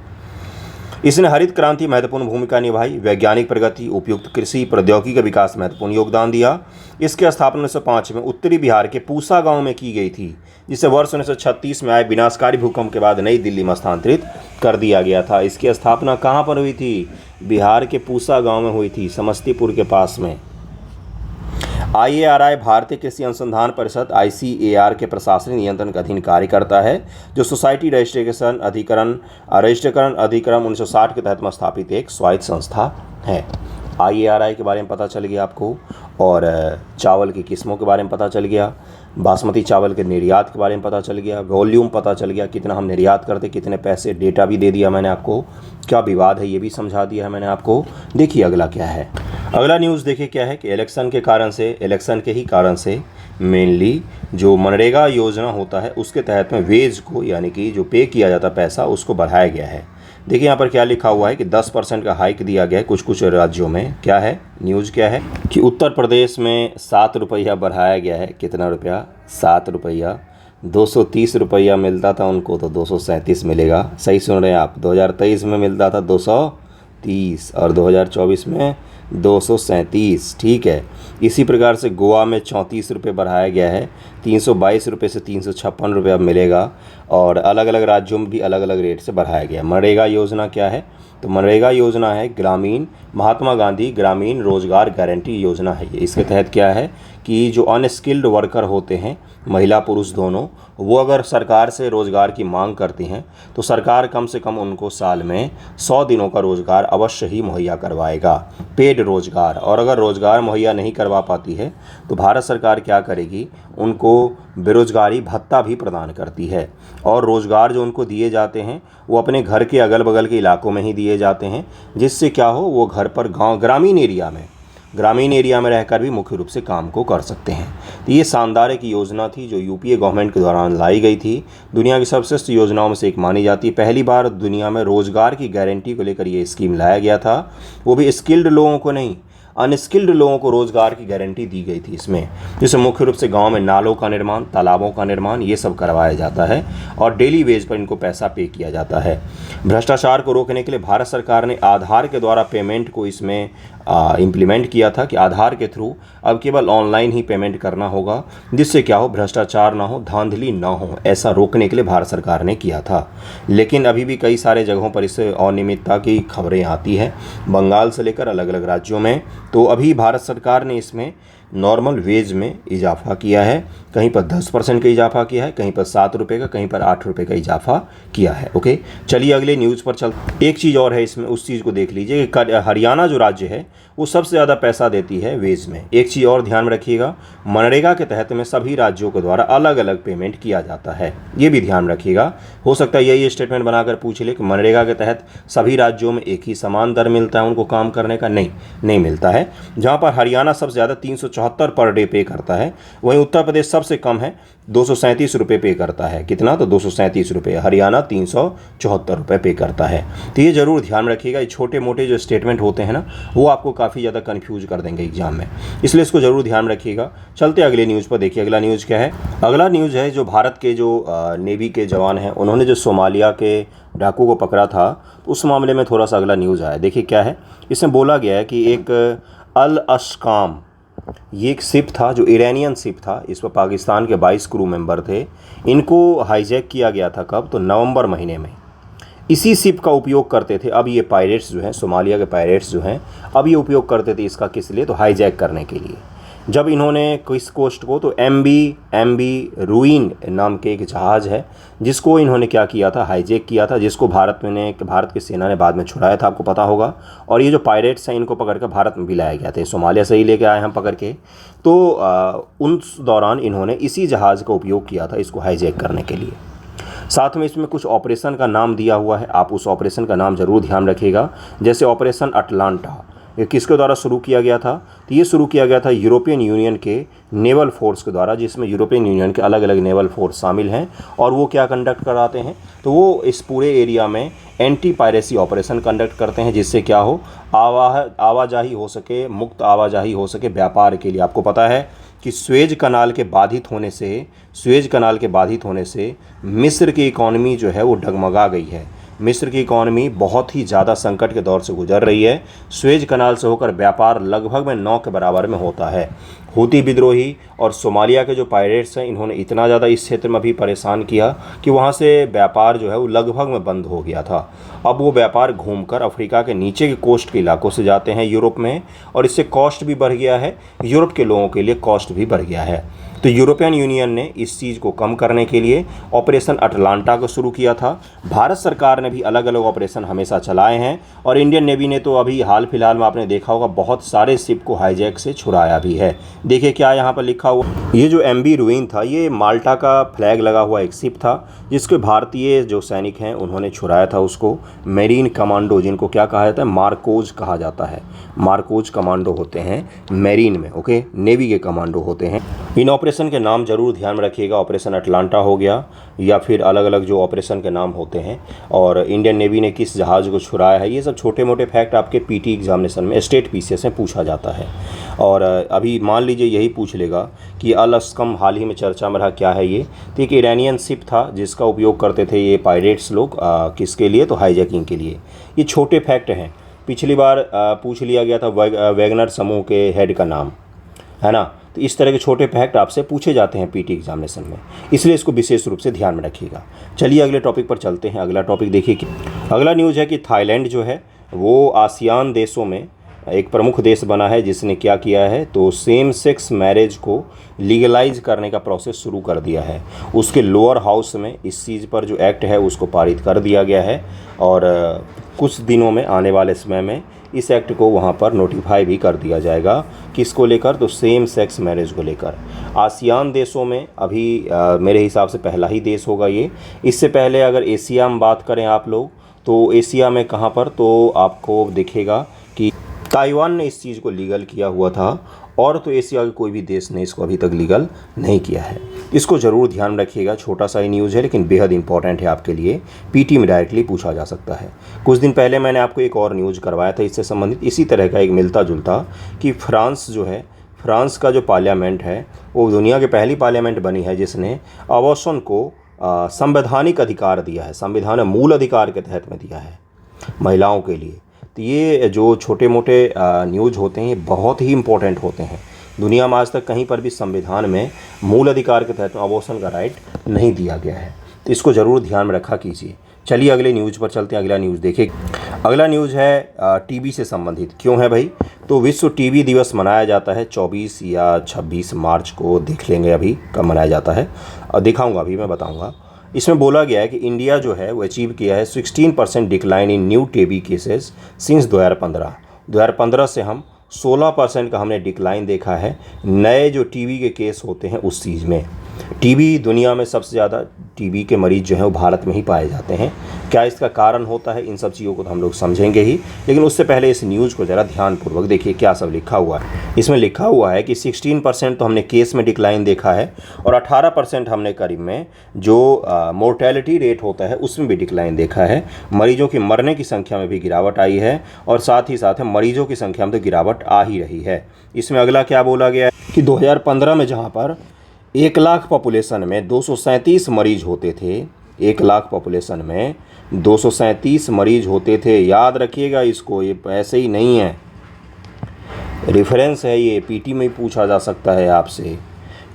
इसने हरित क्रांति महत्वपूर्ण भूमिका निभाई, वैज्ञानिक प्रगति, उपयुक्त कृषि प्रौद्योगिकी का विकास महत्वपूर्ण योगदान दिया। इसकी स्थापना 1905 में उत्तरी बिहार के पूसा गांव में की गई थी, जिसे वर्ष 1936 में आए विनाशकारी भूकंप के बाद नई दिल्ली में स्थानांतरित कर दिया गया था। इसकी स्थापना कहाँ पर हुई थी? बिहार के पूसा गाँव में हुई थी, समस्तीपुर के पास में। IARI भारतीय कृषि अनुसंधान परिषद ICAR के प्रशासनिक नियंत्रण के अधीन कार्य करता है, जो सोसाइटी रजिस्ट्रेशन अधिकरण 1960 के तहत में स्थापित एक स्वायत्त संस्था है। IARI के बारे में पता चल गया आपको, और चावल की किस्मों के बारे में पता चल गया, बासमती चावल के निर्यात के बारे में पता चल गया, वॉल्यूम पता चल गया, कितना हम निर्यात करते, कितने पैसे, डेटा भी दे दिया मैंने आपको, क्या विवाद है ये भी समझा दिया है मैंने आपको। देखिए अगला क्या है। अगला न्यूज़ देखिए क्या है कि इलेक्शन के ही कारण से मेनली जो मनरेगा योजना होता है उसके तहत में वेज को, यानी कि जो पे किया जाता पैसा, उसको बढ़ाया गया है। देखिए यहाँ पर क्या लिखा हुआ है कि 10% का हाइक दिया गया है कुछ राज्यों में। क्या है न्यूज़, क्या है कि उत्तर प्रदेश में 7 रुपया बढ़ाया गया है। कितना रुपया? 7 रुपया। 230 रुपया मिलता था उनको, तो 237 मिलेगा। सही सुन रहे हैं आप, 2023 में मिलता था 230 और 2024 में 237। ठीक है। इसी प्रकार से गोवा में 34 रुपये बढ़ाया गया है, 322 रुपये से 356 रुपये अब मिलेगा। और अलग अलग राज्यों में भी अलग अलग रेट से बढ़ाया गया। मनरेगा योजना क्या है? तो मनरेगा योजना है ग्रामीण महात्मा गांधी ग्रामीण रोजगार गारंटी योजना है ये। इसके तहत क्या है कि जो अनस्किल्ड वर्कर होते हैं, महिला पुरुष दोनों, वो अगर सरकार से रोज़गार की मांग करती हैं तो सरकार कम से कम उनको साल में 100 दिनों का रोज़गार अवश्य ही मुहैया करवाएगा, पेड रोज़गार। और अगर रोज़गार मुहैया नहीं करवा पाती है तो भारत सरकार क्या करेगी, उनको बेरोज़गारी भत्ता भी प्रदान करती है। और रोज़गार जो उनको दिए जाते हैं वो अपने घर के अगल बगल के इलाकों में ही दिए जाते हैं, जिससे क्या हो, वो घर पर गाँव ग्रामीण एरिया में रहकर भी मुख्य रूप से काम को कर सकते हैं। तो ये शानदार एक योजना थी जो यूपीए गवर्नमेंट के दौरान लाई गई थी। दुनिया की सर्वश्रेष्ठ योजनाओं में से एक मानी जाती है। पहली बार दुनिया में रोज़गार की गारंटी को लेकर ये स्कीम लाया गया था, वो भी स्किल्ड लोगों को नहीं, अनस्किल्ड लोगों को रोज़गार की गारंटी दी गई थी इसमें, जिससे मुख्य रूप से गांव में नालों का निर्माण, तालाबों का निर्माण, ये सब करवाया जाता है और डेली वेज पर इनको पैसा पे किया जाता है। भ्रष्टाचार को रोकने के लिए भारत सरकार ने आधार के द्वारा पेमेंट को इसमें इम्प्लीमेंट किया था कि आधार के थ्रू अब केवल ऑनलाइन ही पेमेंट करना होगा, जिससे क्या हो, भ्रष्टाचार ना हो, धांधली ना हो, ऐसा रोकने के लिए भारत सरकार ने किया था। लेकिन अभी भी कई सारे जगहों पर इससे अनियमितता की खबरें आती हैं, बंगाल से लेकर अलग अलग राज्यों में। तो अभी भारत सरकार ने इसमें नॉर्मल वेज में इजाफा किया है, कहीं पर 10% का इजाफा किया है, कहीं पर 7 रुपये का, कहीं पर 8 रुपये का इजाफा किया है। ओके, चलिए अगले न्यूज़ पर चलते। एक चीज़ और है इसमें, उस चीज़ को देख लीजिए कि हरियाणा जो राज्य है वो सबसे ज़्यादा पैसा देती है वेज में। एक चीज़ और ध्यान में रखिएगा, मनरेगा के तहत में सभी राज्यों के द्वारा अलग अलग पेमेंट किया जाता है, ये भी ध्यान रखिएगा। हो सकता है यही स्टेटमेंट बनाकर पूछ ले कि मनरेगा के तहत सभी राज्यों में एक ही समान दर मिलता है उनको काम करने का। नहीं मिलता है। जहाँ पर हरियाणा सबसे ज़्यादा 374 पर डे पे करता है, वहीं उत्तर प्रदेश सबसे कम है, 237 रुपये पे करता है। कितना? तो 237 रुपये। हरियाणा 374 रुपये पे करता है। तो ये ज़रूर ध्यान रखिएगा, ये छोटे मोटे जो स्टेटमेंट होते हैं ना, वो आपको काफ़ी ज़्यादा कन्फ्यूज कर देंगे एग्जाम में, इसलिए इसको ज़रूर ध्यान रखिएगा। चलते अगले न्यूज़ पर। देखिए अगला न्यूज़ क्या है। अगला न्यूज़ है जो भारत के जो नेवी के जवान हैं, उन्होंने जो सोमालिया के डाकू को पकड़ा था, उस मामले में थोड़ा सा अगला न्यूज़ आया। देखिए क्या है, इसमें बोला गया है कि एक अल अशकाम, ये एक शिप था जो ईरानियन शिप था, इस पर पाकिस्तान के 22 क्रू मेंबर थे। इनको हाईजैक किया गया था कब? तो नवंबर महीने में। इसी शिप का उपयोग करते थे अब ये पायरेट्स जो हैं, सोमालिया के पायरेट्स जो हैं, अब ये उपयोग करते थे इसका किस लिए? तो हाईजैक करने के लिए। जब इन्होंने किस कोस्ट को, तो एमबी रूइन नाम के एक जहाज़ है जिसको इन्होंने क्या किया था? हाईजैक किया था, जिसको भारत की सेना ने बाद में छुड़ाया था, आपको पता होगा। और ये जो पायरेट्स हैं इनको पकड़ कर भारत में भी लाया गया था, सोमालिया से ही लेके आए हम पकड़ के। तो उस दौरान इन्होंने इसी जहाज़ का उपयोग किया था इसको हाईजैक करने के लिए। साथ में इसमें कुछ ऑपरेशन का नाम दिया हुआ है, आप उस ऑपरेशन का नाम ज़रूर ध्यान रखिएगा। जैसे ऑपरेशन अटलांटा, ये किसके द्वारा शुरू किया गया था? तो ये शुरू किया गया था यूरोपियन यूनियन के नेवल फोर्स के द्वारा, जिसमें यूरोपियन यूनियन के अलग अलग नेवल फोर्स शामिल हैं। और वो क्या कंडक्ट कराते हैं? तो वो इस पूरे एरिया में एंटी पायरेसी ऑपरेशन कंडक्ट करते हैं, जिससे क्या हो, आवाजाही हो सके, मुक्त आवाजाही हो सके व्यापार के लिए। आपको पता है कि स्वेज कनाल के बाधित होने से मिस्र की इकॉनमी जो है वो डगमगा गई है। मिस्र की इकॉनमी बहुत ही ज़्यादा संकट के दौर से गुजर रही है। स्वेज कनाल से होकर व्यापार लगभग में 9 के बराबर में होता है। हूती विद्रोही और सोमालिया के जो पायरेट्स हैं, इन्होंने इतना ज़्यादा इस क्षेत्र में भी परेशान किया कि वहाँ से व्यापार जो है वो लगभग में बंद हो गया था। अब वो व्यापार घूमकर अफ्रीका के नीचे के कोस्ट के इलाकों से जाते हैं यूरोप में, और इससे कॉस्ट भी बढ़ गया है, यूरोप के लोगों के लिए कॉस्ट भी बढ़ गया है। तो यूरोपियन यूनियन ने इस चीज़ को कम करने के लिए ऑपरेशन अटलांटा को शुरू किया था। भारत सरकार ने भी अलग अलग ऑपरेशन हमेशा चलाए हैं, और इंडियन नेवी ने तो अभी हाल फिलहाल में आपने देखा होगा बहुत सारे शिप को हाईजैक से छुड़ाया भी है। देखिए क्या यहाँ पर लिखा हुआ, ये जो एमबी रूइन था, ये माल्टा का फ्लैग लगा हुआ एक शिप था, जिसके भारतीय जो सैनिक हैं उन्होंने छुड़ाया था उसको। मेरीन कमांडो, जिनको क्या कहा जाता है? मार्कोज कहा जाता है। मार्कोज कमांडो होते हैं मेरीन में, ओके, नेवी के कमांडो होते हैं। इन ऑपरेशन के नाम जरूर ध्यान में रखिएगा। ऑपरेशन अटलांटा हो गया या फिर अलग अलग जो ऑपरेशन के नाम होते हैं, और इंडियन नेवी ने किस जहाज़ को छुड़ाया है, ये सब छोटे मोटे फैक्ट आपके पीटी एग्जामिनेशन में स्टेट पीसीएस में पूछा जाता है। और अभी मान लीजिए यही पूछ लेगा कि अल अस्कम हाल ही में चर्चा में रहा, क्या है ये? तो एक ईरानियन शिप था जिसका उपयोग करते थे ये पायरेट्स लोग, किसके लिए? तो हाईजैकिंग के लिए। ये छोटे फैक्ट हैं। पिछली बार पूछ लिया गया था वैगनर समूह के हेड का नाम, है ना? तो इस तरह के छोटे फैक्ट आपसे पूछे जाते हैं पीटी एग्जामिनेशन में, इसलिए इसको विशेष रूप से ध्यान में रखिएगा। चलिए अगले टॉपिक पर चलते हैं। अगला टॉपिक देखिए कि अगला न्यूज़ है कि थाईलैंड जो है वो आसियान देशों में एक प्रमुख देश बना है जिसने क्या किया है, तो सेम सेक्स मैरिज को लीगलाइज करने का प्रोसेस शुरू कर दिया है। उसके लोअर हाउस में इस चीज़ पर जो एक्ट है उसको पारित कर दिया गया है, और कुछ दिनों में आने वाले समय में इस एक्ट को वहाँ पर नोटिफाई भी कर दिया जाएगा। किसको लेकर? तो सेम सेक्स मैरिज को लेकर। आसियान देशों में अभी मेरे हिसाब से पहला ही देश होगा ये। इससे पहले अगर एशिया में बात करें आप लोग, तो एशिया में कहाँ पर? तो आपको दिखेगा कि ताइवान ने इस चीज़ को लीगल किया हुआ था, और तो एशिया के कोई भी देश ने इसको अभी तक लीगल नहीं किया है। इसको ज़रूर ध्यान में रखिएगा। छोटा सा ही न्यूज़ है लेकिन बेहद इंपॉर्टेंट है आपके लिए, पीटी में डायरेक्टली पूछा जा सकता है। कुछ दिन पहले मैंने आपको एक और न्यूज़ करवाया था इससे संबंधित, इसी तरह का एक मिलता जुलता, कि फ्रांस जो है, फ्रांस का जो पार्लियामेंट है वो दुनिया की पहली पार्लियामेंट बनी है जिसने अबॉर्शन को संवैधानिक अधिकार दिया है, संविधान मूल अधिकार के तहत में दिया है महिलाओं के लिए। तो ये जो छोटे मोटे न्यूज़ होते हैं ये बहुत ही इम्पोर्टेंट होते हैं। दुनिया में आज तक कहीं पर भी संविधान में मूल अधिकार के तहत अबॉर्शन का राइट नहीं दिया गया है, तो इसको ज़रूर ध्यान में रखा कीजिए। चलिए अगले न्यूज़ पर चलते हैं। अगला न्यूज़ देखिए। अगला न्यूज़ है टीबी से संबंधित। क्यों है भाई? तो विश्व टीबी दिवस मनाया जाता है 24 या 26 मार्च को। देख लेंगे अभी कब मनाया जाता है, और दिखाऊँगा, अभी मैं बताऊँगा। इसमें बोला गया है कि इंडिया जो है वो अचीव किया है 16% decline in new TB cases since 2015 से हम 16% का हमने डिक्लाइन देखा है नए जो टीबी के केस होते हैं उस चीज़ में। टीबी दुनिया में सबसे ज़्यादा टीबी के मरीज़ जो हैं वो भारत में ही पाए जाते हैं। क्या इसका कारण होता है, इन सब चीज़ों को तो हम लोग समझेंगे ही, लेकिन उससे पहले इस न्यूज़ को ज़रा ध्यानपूर्वक देखिए क्या सब लिखा हुआ है। इसमें लिखा हुआ है कि 16% तो हमने केस में डिक्लाइन देखा है, और 18% हमने करीब में जो मोर्टेलिटी रेट होता है उसमें भी डिक्लाइन देखा है। मरीजों की मरने की संख्या में भी गिरावट आई है, और साथ ही साथ मरीजों की संख्या में तो गिरावट आ ही रही है। इसमें अगला क्या बोला गया है कि 2015 में जहाँ पर 1 लाख पॉपुलेशन में 237 मरीज होते थे, 1 लाख पॉपुलेशन में 237 मरीज होते थे। याद रखिएगा इसको, ये ऐसे ही नहीं है, रेफरेंस है, ये पीटी में ही पूछा जा सकता है आपसे।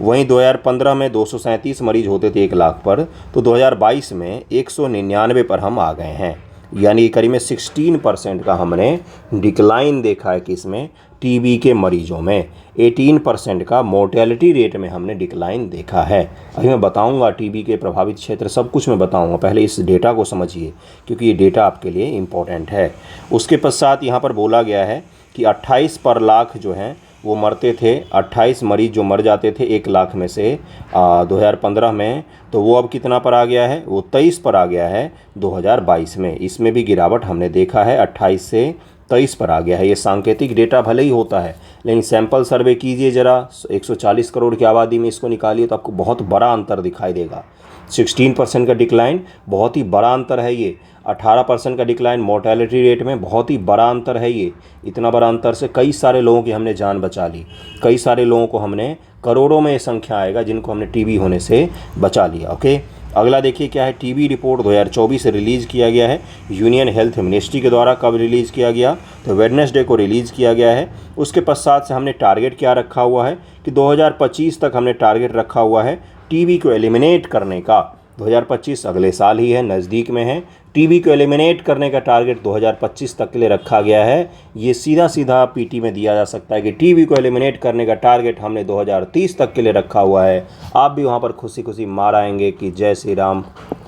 वहीं 2015 में 237 मरीज होते थे 1 लाख पर, तो 2022 में 199 पर हम आ गए हैं, यानी करीब में 16% का हमने डिक्लाइन देखा है। किसमें? टीबी के मरीजों में। 18% का मोर्टेलिटी रेट में हमने डिक्लाइन देखा है। अभी मैं बताऊंगा टीबी के प्रभावित क्षेत्र, सब कुछ मैं बताऊंगा, पहले इस डेटा को समझिए क्योंकि ये डेटा आपके लिए इम्पोर्टेंट है। उसके पश्चात यहाँ पर बोला गया है कि 28 पर लाख जो हैं वो मरते थे, 28 मरीज जो मर जाते थे 1 लाख में से 2015 में, तो वो अब कितना पर आ गया है? वो 23 पर आ गया है 2022 में। इसमें भी गिरावट हमने देखा है, 28 से 23 पर आ गया है। ये सांकेतिक डेटा भले ही होता है, लेकिन सैंपल सर्वे कीजिए ज़रा, 140 करोड़ की आबादी में इसको निकालिए तो आपको बहुत बड़ा अंतर दिखाई देगा। 16% का डिक्लाइन बहुत ही बड़ा अंतर है ये। 18% का डिक्लाइन मोर्टेलिटी रेट में बहुत ही बड़ा अंतर है ये। इतना बड़ा अंतर से कई सारे लोगों की हमने जान बचा ली, कई सारे लोगों को हमने, करोड़ों में ये संख्या आएगा जिनको हमने टीबी होने से बचा लिया। ओके, अगला देखिए क्या है। टीबी रिपोर्ट 2024 रिलीज़ किया गया है यूनियन हेल्थ मिनिस्ट्री के द्वारा। कब रिलीज़ किया गया? तो वेडनेसडे को रिलीज़ किया गया है। उसके पश्चात से हमने टारगेट क्या रखा हुआ है कि 2025 तक हमने टारगेट रखा हुआ है टीबी को एलिमिनेट करने का। 2025 अगले साल ही है, नज़दीक में है। टीबी को एलिमिनेट करने का टारगेट 2025 तक के लिए रखा गया है। ये सीधा सीधा पीटी में दिया जा सकता है कि टीबी को एलिमिनेट करने का टारगेट हमने 2030 तक के लिए रखा हुआ है। आप भी वहाँ पर खुशी खुशी मार आएंगे कि जय श्री राम,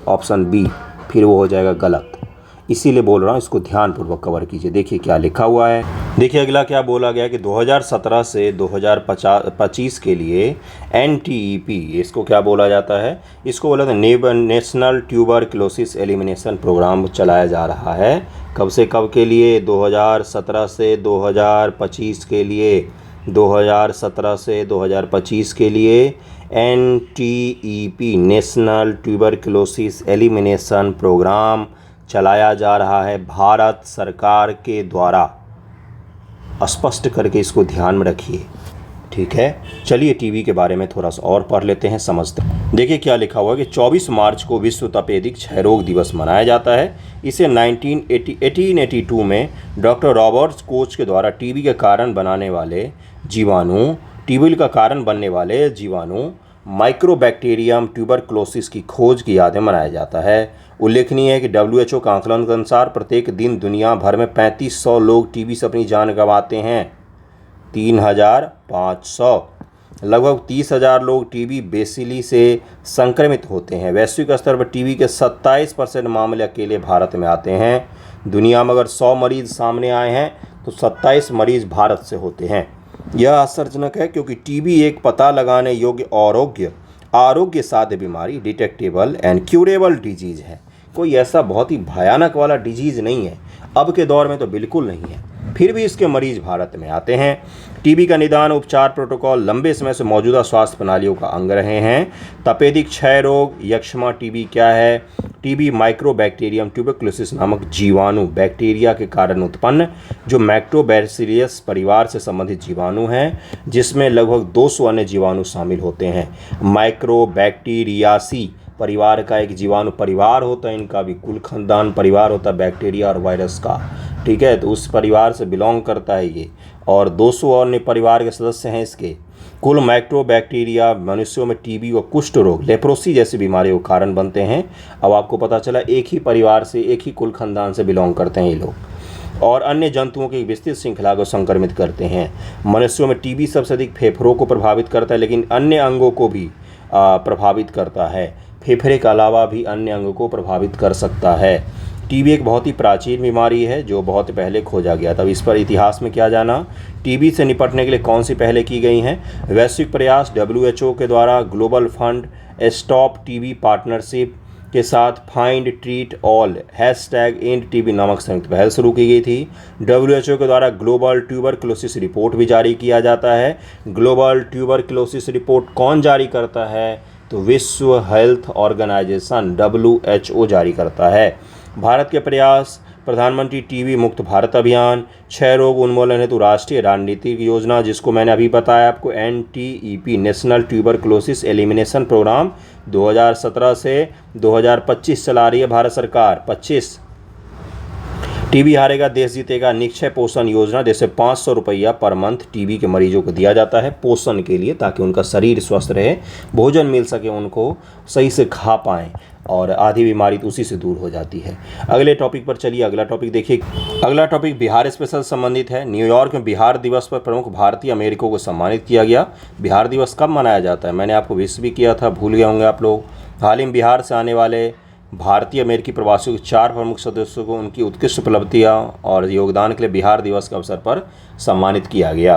ऑप्शन बी, फिर वो हो जाएगा गलत। इसीलिए बोल रहा हूँ, इसको ध्यानपूर्वक कवर कीजिए। देखिए क्या लिखा हुआ है। देखिए अगला क्या बोला गया कि 2017 से 2025 के लिए NTEP, इसको क्या बोला जाता है? इसको बोला था नेशनल ट्यूबरक्लोसिस एलिमिनेशन प्रोग्राम चलाया जा रहा है। कब से कब के लिए? 2017 से 2025 के लिए। 2017 से 2025 के लिए NTEP national tuberculosis elimination program चलाया जा रहा है भारत सरकार के द्वारा। स्पष्ट करके इसको ध्यान में रखिए, ठीक है। चलिए टीबी के बारे में थोड़ा सा और पढ़ लेते हैं, समझते हैं। देखिए क्या लिखा हुआ है कि 24 मार्च को विश्व तपेदिक क्षय रोग दिवस मनाया जाता है। इसे 1882 में डॉक्टर रॉबर्ट कोच के द्वारा टीबी का कारण बनने वाले जीवाणु माइक्रोबैक्टीरियम ट्यूबरक्लोसिस की खोज की याद में मनाया जाता है। उल्लेखनीय है कि WHO का आंकलन के अनुसार प्रत्येक दिन दुनिया भर में 3500 लोग टीबी से अपनी जान गंवाते हैं। 3500, लगभग 30,000 लोग टीबी बेसिली से संक्रमित होते हैं। वैश्विक स्तर पर टीबी के 27% मामले अकेले भारत में आते हैं। दुनिया में अगर 100 मरीज सामने आए हैं तो 27 मरीज भारत से होते हैं। यह आश्चर्यजनक है क्योंकि टीबी एक पता लगाने योग्य आरोग्य साध्य बीमारी, डिटेक्टेबल एंड क्यूरेबल डिजीज है। कोई ऐसा बहुत ही भयानक वाला डिजीज नहीं है, अब के दौर में तो बिल्कुल नहीं है, फिर भी इसके मरीज भारत में आते हैं। टीबी का निदान उपचार प्रोटोकॉल लंबे समय से मौजूदा स्वास्थ्य प्रणालियों का अंग रहे हैं। तपेदिक क्षय रोग, यक्ष्मा टीबी क्या है? टीबी माइक्रोबैक्टीरियम ट्यूबरक्लोसिस नामक जीवाणु बैक्टीरिया के कारण उत्पन्न जो मैक्रोबैसिलियस परिवार से संबंधित जीवाणु हैं, जिसमें लगभग 200 अन्य जीवाणु शामिल होते हैं। माइक्रोबैक्टीरियासी परिवार का एक जीवाणु परिवार होता है, इनका भी कुल खानदान परिवार होता है बैक्टीरिया और वायरस का, ठीक है। तो उस परिवार से बिलोंग करता है ये, और 200 अन्य परिवार के सदस्य हैं इसके। कुल माइक्रोबैक्टीरिया मनुष्यों में टीबी व कुष्ठ रोग, लेप्रोसी जैसी बीमारियों के कारण बनते हैं। अब आपको पता चला एक ही परिवार से, एक ही कुल खानदान से बिलोंग करते हैं ये लोग, और अन्य जंतुओं की विस्तृत श्रृंखला को संक्रमित करते हैं। मनुष्यों में टीबी सबसे अधिक फेफड़ों को प्रभावित करता है, लेकिन अन्य अंगों को भी प्रभावित करता है। फेफड़े के अलावा भी अन्य अंगों को प्रभावित कर सकता है। टीबी एक बहुत ही प्राचीन बीमारी है जो बहुत पहले खोजा गया था। इस पर इतिहास में क्या जाना? टीबी से निपटने के लिए कौन सी पहले की गई हैं? वैश्विक प्रयास WHO के द्वारा global fund stop TB partnership के साथ find treat all #end TB नामक संयुक्त पहल शुरू की गई थी। WHO के द्वारा ग्लोबल ट्यूबरक्लोसिस रिपोर्ट भी जारी किया जाता है। ग्लोबल ट्यूबरक्लोसिस रिपोर्ट कौन जारी करता है? तो विश्व हेल्थ ऑर्गेनाइजेशन WHO जारी करता है। भारत के प्रयास, प्रधानमंत्री टीबी मुक्त भारत अभियान, क्षय रोग उन्मूलन हेतु राष्ट्रीय रणनीतिक योजना, जिसको मैंने अभी बताया आपको, NTEP national tuberculosis elimination program 2017 से 2025 चला रही है भारत सरकार। 25 टीबी हारेगा देश जीतेगा निक्षय पोषण योजना, जैसे 500 रुपया पर मंथ टीबी के मरीजों को दिया जाता है पोषण के लिए, ताकि उनका शरीर स्वस्थ रहे, भोजन मिल सके, उनको सही से खा पाएँ, और आधी बीमारी तो उसी से दूर हो जाती है। अगले टॉपिक पर चलिए, अगला टॉपिक देखिए। अगला टॉपिक बिहार स्पेशल संबंधित है। न्यूयॉर्क में बिहार दिवस पर प्रमुख भारतीय अमेरिकों को सम्मानित किया गया। बिहार दिवस कब मनाया जाता है? मैंने आपको विश भी किया था, भूल गए होंगे आप लोग। हाल ही में बिहार से आने वाले भारतीय अमेरिकी प्रवासियों के 4 प्रमुख सदस्यों को उनकी उत्कृष्ट उपलब्धियां और योगदान के लिए बिहार दिवस के अवसर पर सम्मानित किया गया।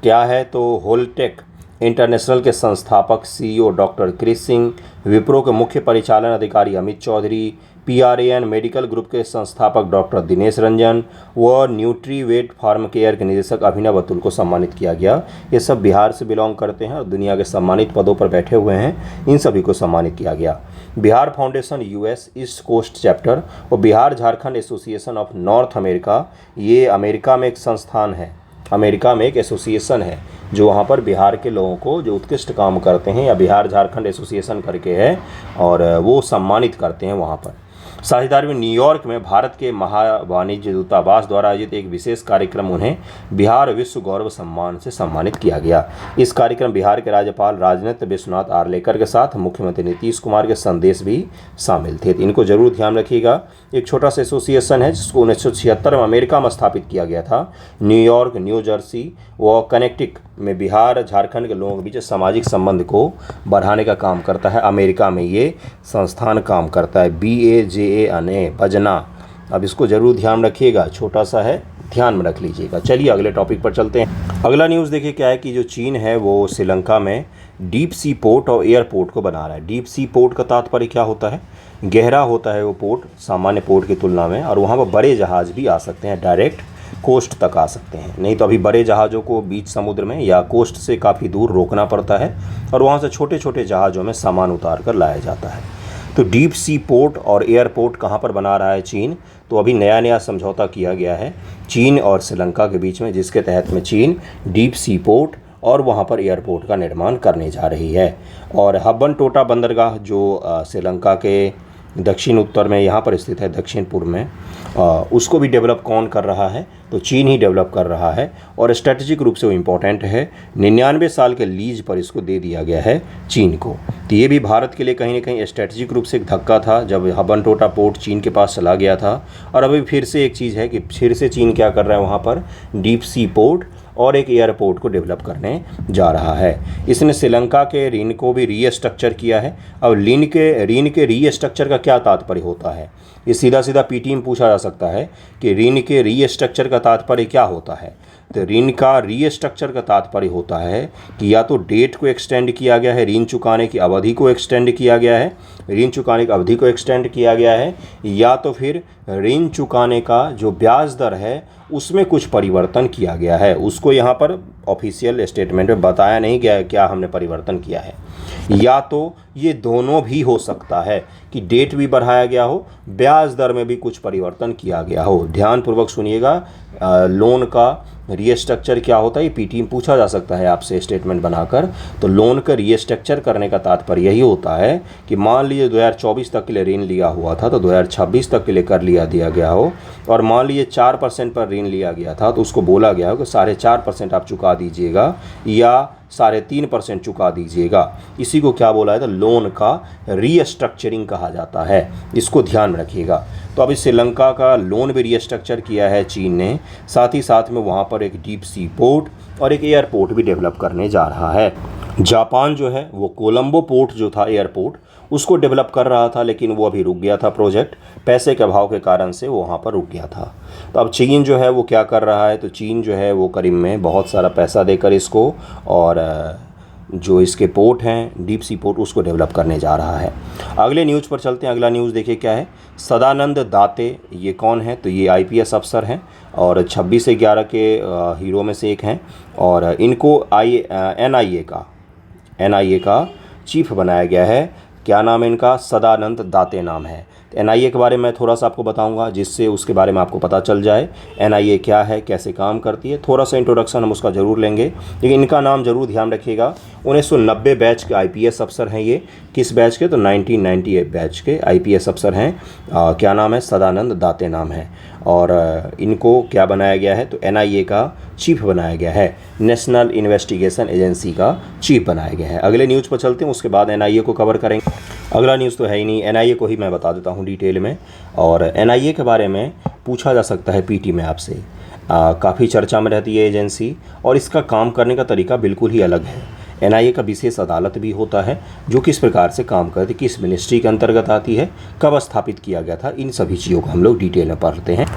क्या है? तो होलटेक इंटरनेशनल के संस्थापक CEO doctor Chris Singh, Wipro के मुख्य परिचालन अधिकारी Amit Chaudhary, PRAN medical group के संस्थापक डॉक्टर दिनेश रंजन व न्यूट्रीवेट फार्म केयर के निदेशक अभिनव अतुल को सम्मानित किया गया। ये सब बिहार से बिलोंग करते हैं और दुनिया के सम्मानित पदों पर बैठे हुए हैं। इन सभी को सम्मानित किया गया। Bihar foundation US east coast chapter और Bihar Jharkhand association of North America, ये अमेरिका में एक संस्थान है, अमेरिका में एक एसोसिएशन है जो वहाँ पर बिहार के लोगों को जो उत्कृष्ट काम करते हैं, या बिहार झारखंड एसोसिएशन करके है, और वो सम्मानित करते हैं वहाँ पर। साझेदारी में न्यूयॉर्क में भारत के महावाणिज्य दूतावास द्वारा आयोजित एक विशेष कार्यक्रम उन्हें बिहार विश्व गौरव सम्मान से सम्मानित किया गया। इस कार्यक्रम बिहार के राज्यपाल राजनेत्र विश्वनाथ आर्लेकर के साथ मुख्यमंत्री नीतीश कुमार के संदेश भी शामिल थे। इनको जरूर ध्यान रखिएगा। एक छोटा सा एसोसिएशन है जिसको 1976 में अमेरिका में स्थापित किया गया था। न्यूयॉर्क, न्यू जर्सी व कनेक्टिकट में बिहार झारखंड के लोगों के बीच सामाजिक संबंध को बढ़ाने का काम करता है। अमेरिका में ये संस्थान काम करता है। BAJANA बजना। अब इसको जरूर ध्यान रखिएगा, छोटा सा है, ध्यान में रख लीजिएगा। चलिए अगले टॉपिक पर चलते हैं। अगला न्यूज़ देखिए क्या है कि जो चीन है वो श्रीलंका में डीप सी पोर्ट और एयरपोर्ट को बना रहा है। डीप सी पोर्ट का तात्पर्य क्या होता है? गहरा होता है वो पोर्ट सामान्य पोर्ट की तुलना में, और वहाँ पर बड़े जहाज़ भी आ सकते हैं डायरेक्ट, कोस्ट तक आ सकते हैं। नहीं तो अभी बड़े जहाज़ों को बीच समुद्र में या कोस्ट से काफ़ी दूर रोकना पड़ता है और वहाँ से छोटे छोटे जहाज़ों में सामान उतार कर लाया जाता है। तो डीप सी पोर्ट और एयरपोर्ट कहाँ पर बना रहा है चीन? तो अभी नया नया समझौता किया गया है चीन और श्रीलंका के बीच में, जिसके तहत में चीन डीप सी पोर्ट और वहाँ पर एयरपोर्ट का निर्माण करने जा रही है। और हम्बनटोटा बंदरगाह जो श्रीलंका के दक्षिण उत्तर में यहाँ पर स्थित है, दक्षिण पूर्व में, उसको भी डेवलप कौन कर रहा है? तो चीन ही डेवलप कर रहा है और स्ट्रेटजिक रूप से वो इम्पोर्टेंट है। 99 साल के लीज पर इसको दे दिया गया है चीन को। तो ये भी भारत के लिए कहीं ना कहीं स्ट्रेटजिक रूप से एक धक्का था जब हम्बनटोटा पोर्ट चीन के पास चला गया था। और अभी फिर से एक चीज़ है कि फिर से चीन क्या कर रहा है, वहाँ पर डीप सी पोर्ट और एक एयरपोर्ट को डेवलप करने जा रहा है। इसने श्रीलंका के ऋण को भी रीस्ट्रक्चर किया है। अब ऋण के रीस्ट्रक्चर का क्या तात्पर्य होता है? ये सीधा सीधा पीटी में पूछा जा सकता है कि ऋण के रीस्ट्रक्चर का तात्पर्य क्या होता है। तो ऋण का रीस्ट्रक्चर का तात्पर्य होता है कि या तो डेट को एक्सटेंड किया गया है, ऋण चुकाने की अवधि को एक्सटेंड किया गया है, ऋण चुकाने की अवधि को एक्सटेंड किया गया है, या तो फिर ऋण चुकाने का जो ब्याज दर है उसमें कुछ परिवर्तन किया गया है। उसको यहाँ पर ऑफिशियल स्टेटमेंट में बताया नहीं गया है क्या हमने परिवर्तन किया है। या तो ये दोनों भी हो सकता है कि डेट भी बढ़ाया गया हो, ब्याज दर में भी कुछ परिवर्तन किया गया हो। ध्यानपूर्वक सुनिएगा, लोन का रीस्ट्रक्चर क्या होता है ये पीटी में पूछा जा सकता है आपसे स्टेटमेंट बनाकर। तो लोन का रीस्ट्रक्चर करने का तात्पर्य यही होता है कि मान लीजिए 2024 तक के लिए ऋण लिया हुआ था तो 2026 तक के लिए कर दिया गया हो, और मान लीजिए 4% पर ऋण लिया गया था तो उसको बोला गया हो कि 4.5% आप चुका दीजिएगा या 3.5% चुका दीजिएगा। इसी को क्या बोला है? तो लोन का रीस्ट्रक्चरिंग कहा जाता है। इसको ध्यान में रखिएगा। तो अभी श्रीलंका का लोन भी रीस्ट्रक्चर किया है चीन ने, साथ ही साथ में वहाँ पर एक डीप सी पोर्ट और एक एयरपोर्ट भी डेवलप करने जा रहा है। जापान जो है वो कोलंबो पोर्ट जो था एयरपोर्ट उसको डेवलप कर रहा था, लेकिन वो अभी रुक गया था प्रोजेक्ट, पैसे के अभाव के कारण से वो वहाँ पर रुक गया था। तो अब चीन जो है वो क्या कर रहा है? तो चीन जो है वो करीब में बहुत सारा पैसा देकर इसको और जो इसके पोर्ट हैं डीप सी पोर्ट उसको डेवलप करने जा रहा है। अगले न्यूज़ पर चलते हैं। अगला न्यूज़ देखिए क्या है। सदानंद दाते ये कौन है? तो ये IPS अफसर हैं और 26 से 11 के हीरो में से एक हैं और इनको NIA का चीफ बनाया गया है। क्या नाम है इनका? सदानंद दाते नाम है। NIA के बारे में थोड़ा सा आपको बताऊंगा जिससे उसके बारे में आपको पता चल जाए NIA क्या है, कैसे काम करती है। थोड़ा सा इंट्रोडक्शन हम उसका ज़रूर लेंगे, लेकिन इनका नाम ज़रूर ध्यान रखिएगा। 1990 बैच के IPS अफसर हैं ये। किस बैच के? तो 1998 बैच के IPS अफसर हैं। क्या नाम है? सदानंद दाते नाम है। और इनको क्या बनाया गया है? तो NIA का चीफ बनाया गया है, नेशनल इन्वेस्टिगेशन एजेंसी का चीफ बनाया गया है। अगले न्यूज़ पर चलते हैं, उसके बाद NIA को कवर करेंगे। अगला न्यूज़ तो है ही नहीं, NIA को ही मैं बता देता हूँ डिटेल में। और NIA के बारे में पूछा जा सकता है पीटी में आपसे। काफ़ी चर्चा में रहती है एजेंसी और इसका काम करने का तरीका बिल्कुल ही अलग है। NIA का विशेष अदालत भी होता है जो किस प्रकार से काम करती है, किस मिनिस्ट्री के अंतर्गत आती है, कब स्थापित किया गया था, इन सभी चीज़ों को हम लोग डिटेल में पढ़ते हैं।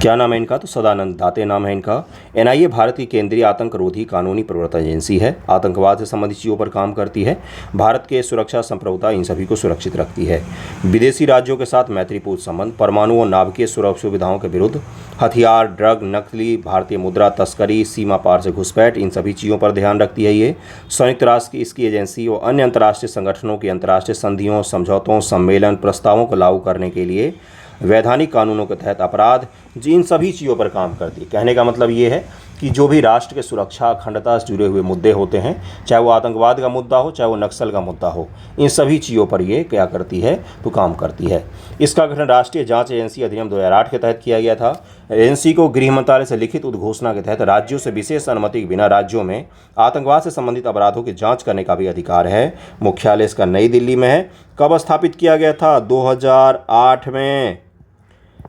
क्या नाम है इनका? तो सदानंद दाते नाम है इनका। NIA भारत की केंद्रीय आतंकरोधी कानूनी प्रवर्तन एजेंसी है। आतंकवाद से संबंधित चीज़ों पर काम करती है। भारत के सुरक्षा संप्रभुता इन सभी को सुरक्षित रखती है। विदेशी राज्यों के साथ मैत्रीपूर्ण संबंध, परमाणु और नाभिकीय सुरक्षा सुविधाओं के विरुद्ध, हथियार, ड्रग, नकली भारतीय मुद्रा तस्करी, सीमा पार से घुसपैठ, इन सभी चीज़ों पर ध्यान रखती है ये। संयुक्त राष्ट्र की इसकी एजेंसी और अन्य अंतर्राष्ट्रीय संगठनों की अंतर्राष्ट्रीय संधियों, समझौतों, सम्मेलन, प्रस्तावों को लागू करने के लिए वैधानिक कानूनों के तहत अपराध, इन सभी चीज़ों पर काम करती है। कहने का मतलब ये है कि जो भी राष्ट्र के सुरक्षा अखंडता से जुड़े हुए मुद्दे होते हैं, चाहे वो आतंकवाद का मुद्दा हो, चाहे वो नक्सल का मुद्दा हो, इन सभी चीज़ों पर ये क्या करती है? तो काम करती है। इसका गठन राष्ट्रीय जांच एजेंसी अधिनियम 2008 के तहत किया गया था। एजेंसी को गृह मंत्रालय से लिखित उद्घोषणा के तहत राज्यों से विशेष अनुमति के बिना राज्यों में आतंकवाद से संबंधित अपराधों की जाँच करने का भी अधिकार है। मुख्यालय इसका नई दिल्ली में है। कब स्थापित किया गया था? 2008 में।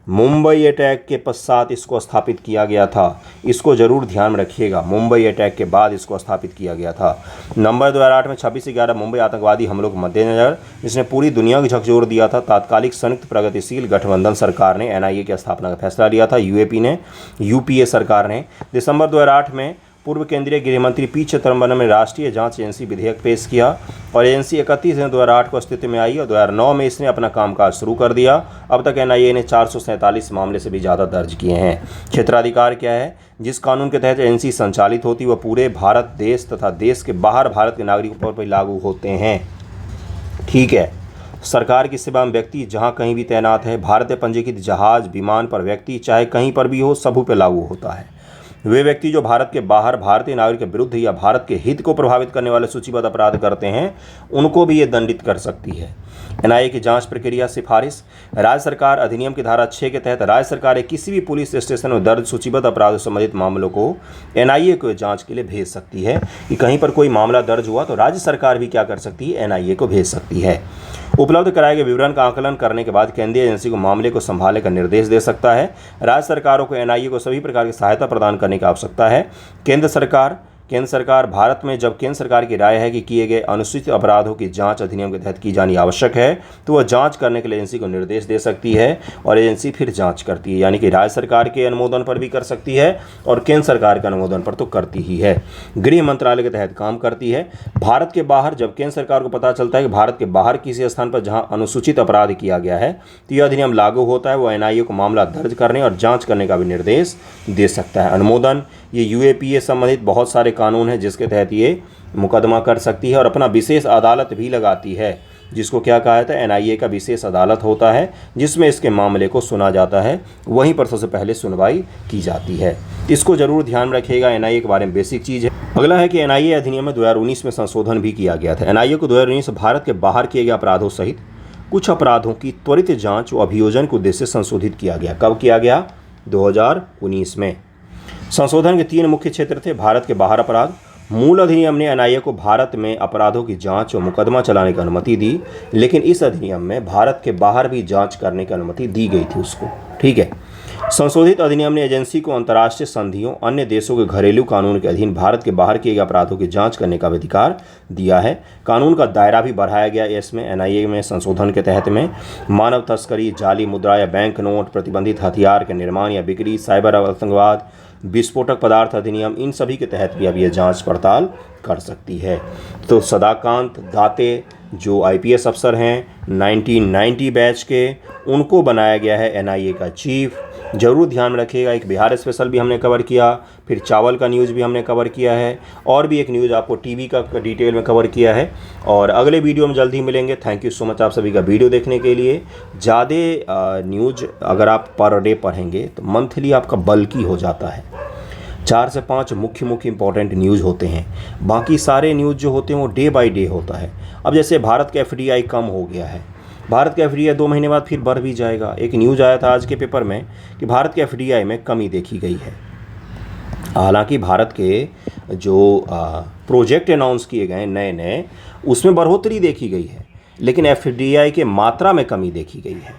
मुंबई अटैक के पश्चात इसको स्थापित किया गया था। इसको जरूर ध्यान में रखिएगा, मुंबई अटैक के बाद इसको स्थापित किया गया था। नवंबर 2008 में 26 से 11 मुंबई आतंकवादी हमलों के मद्देनजर जिसने पूरी दुनिया को झकझोर दिया था, तात्कालिक संयुक्त प्रगतिशील गठबंधन सरकार ने NIA की स्थापना का फैसला लिया था। UAP ने, UPA सरकार ने दिसंबर 2008 में पूर्व केंद्रीय गृह मंत्री पी चिदम्बरम ने राष्ट्रीय जांच एजेंसी विधेयक पेश किया और एजेंसी 31 जनवरी 2008 को अस्तित्व में आई और 2009 में इसने अपना कामकाज शुरू कर दिया। अब तक एनआईए ने 447 मामले से भी ज़्यादा दर्ज किए हैं। क्षेत्राधिकार क्या है? जिस कानून के तहत एजेंसी संचालित होती है वह पूरे भारत देश तथा देश के बाहर भारत के नागरिकों पर लागू होते हैं। ठीक है। सरकार की सेवा में व्यक्ति जहां कहीं भी तैनात है, भारतीय पंजीकृत जहाज विमान पर व्यक्ति चाहे कहीं पर भी हो, सबों पर लागू होता है। वे व्यक्ति जो भारत के बाहर भारतीय नागरिक के विरुद्ध या भारत के हित को प्रभावित करने वाले सूचीबद्ध अपराध करते हैं, उनको भी ये दंडित कर सकती है। एनआईए की जांच प्रक्रिया सिफारिश। राज्य सरकार अधिनियम की धारा 6 के तहत राज्य सरकार किसी भी पुलिस स्टेशन में दर्ज सूचीबद्ध अपराध से संबंधित मामलों को एनआईए को जांच के लिए भेज सकती है। कि कहीं पर कोई मामला दर्ज हुआ तो राज्य सरकार भी क्या कर सकती है? एनआईए को भेज सकती है। उपलब्ध कराए गए विवरण का आकलन करने के बाद केंद्रीय एजेंसी को मामले को संभालने का निर्देश दे सकता है। राज्य सरकारों को एनआईए को सभी प्रकार की सहायता प्रदान करने की आवश्यकता है। केंद्र सरकार भारत में जब केंद्र सरकार की राय है कि किए गए अनुसूचित अपराधों की जांच अधिनियम के तहत की जानी आवश्यक है तो वह जांच करने के लिए एजेंसी को निर्देश दे सकती है और एजेंसी फिर जांच करती है। यानी कि राज्य सरकार के अनुमोदन पर भी कर सकती है और केंद्र सरकार के अनुमोदन पर तो करती ही है। गृह मंत्रालय के तहत काम करती है। भारत के बाहर जब केंद्र सरकार को पता चलता है कि भारत के बाहर किसी स्थान पर जहां अनुसूचित अपराध किया गया है तो यह अधिनियम लागू होता है, वो एनआईए को मामला दर्ज करने और जाँच करने का भी निर्देश दे सकता है। अनुमोदन, ये यूएपीए संबंधित बहुत सारे कानून हैं जिसके तहत ये मुकदमा कर सकती है और अपना विशेष अदालत भी लगाती है, जिसको क्या कहा जाता है? एनआईए का विशेष अदालत होता है जिसमें इसके मामले को सुना जाता है, वहीं पर सबसे पहले सुनवाई की जाती है। इसको जरूर ध्यान में रखिएगा, एनआईए के बारे में बेसिक चीज़ है। अगला है कि एनआईए अधिनियम में 2019 में संशोधन भी किया गया था। एनआईए को 2019 भारत के बाहर किए गए अपराधों सहित कुछ अपराधों की त्वरित जाँच व अभियोजन के उद्देश्य से संशोधित किया गया। कब किया गया? 2019 में। संशोधन के 3 मुख्य क्षेत्र थे। भारत के बाहर अपराध। मूल अधिनियम ने एनआईए को भारत में अपराधों की जांच और मुकदमा चलाने की अनुमति दी, लेकिन इस अधिनियम में भारत के बाहर भी जांच करने की अनुमति दी गई थी उसको। ठीक है। संशोधित अधिनियम ने एजेंसी को अंतर्राष्ट्रीय संधियों, अन्य देशों के घरेलू कानून के अधीन भारत के बाहर किए गए अपराधों की जांच करने का अधिकार दिया है। कानून का दायरा भी बढ़ाया गया है। इसमें एनआईए में संशोधन के तहत में मानव तस्करी, जाली मुद्रा या बैंक नोट, प्रतिबंधित हथियार के निर्माण या बिक्री, साइबर आतंकवाद, विस्फोटक पदार्थ अधिनियम, इन सभी के तहत भी अब यह जांच पड़ताल कर सकती है। तो सदाकांत दाते जो आईपीएस अफसर हैं 1990 बैच के, उनको बनाया गया है एनआईए का चीफ। जरूर ध्यान में रखिएगा। एक बिहार स्पेशल भी हमने कवर किया, फिर चावल का न्यूज़ भी हमने कवर किया है और भी एक न्यूज़ आपको टीवी का डिटेल में कवर किया है और अगले वीडियो में जल्द ही मिलेंगे। थैंक यू सो मच आप सभी का वीडियो देखने के लिए। ज़्यादा न्यूज़ अगर आप पर डे पढ़ेंगे तो मंथली आपका बल्कि हो जाता है। 4 से 5 मुख्य इंपॉर्टेंट न्यूज़ होते हैं, बाकी सारे न्यूज़ जो होते हैं वो डे बाय डे होता है। अब जैसे भारत का एफडीआई कम हो गया है, भारत का एफडीआई 2 महीने बाद फिर बढ़ भी जाएगा। एक न्यूज़ आया था आज के पेपर में कि भारत के एफडीआई में कमी देखी गई है। हालांकि भारत के जो प्रोजेक्ट अनाउंस किए गए नए उसमें बढ़ोतरी देखी गई है, लेकिन एफडीआई के मात्रा में कमी देखी गई है।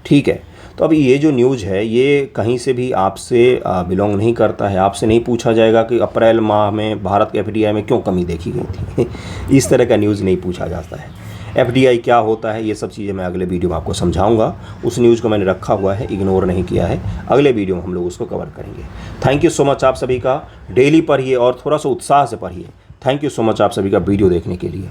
ठीक है। तो अब ये जो न्यूज़ है ये कहीं से भी आपसे बिलोंग नहीं करता है। आपसे नहीं पूछा जाएगा कि अप्रैल माह में भारत के एफडीआई में क्यों कमी देखी गई थी इस तरह का न्यूज़ नहीं पूछा जाता है। एफडीआई क्या होता है, ये सब चीज़ें मैं अगले वीडियो में आपको समझाऊंगा। उस न्यूज़ को मैंने रखा हुआ है, इग्नोर नहीं किया है। अगले वीडियो में हम लोग उसको कवर करेंगे। थैंक यू सो मच आप सभी का। डेली पढ़िए और थोड़ा सा उत्साह से पढ़िए। थैंक यू सो मच आप सभी का वीडियो देखने के लिए।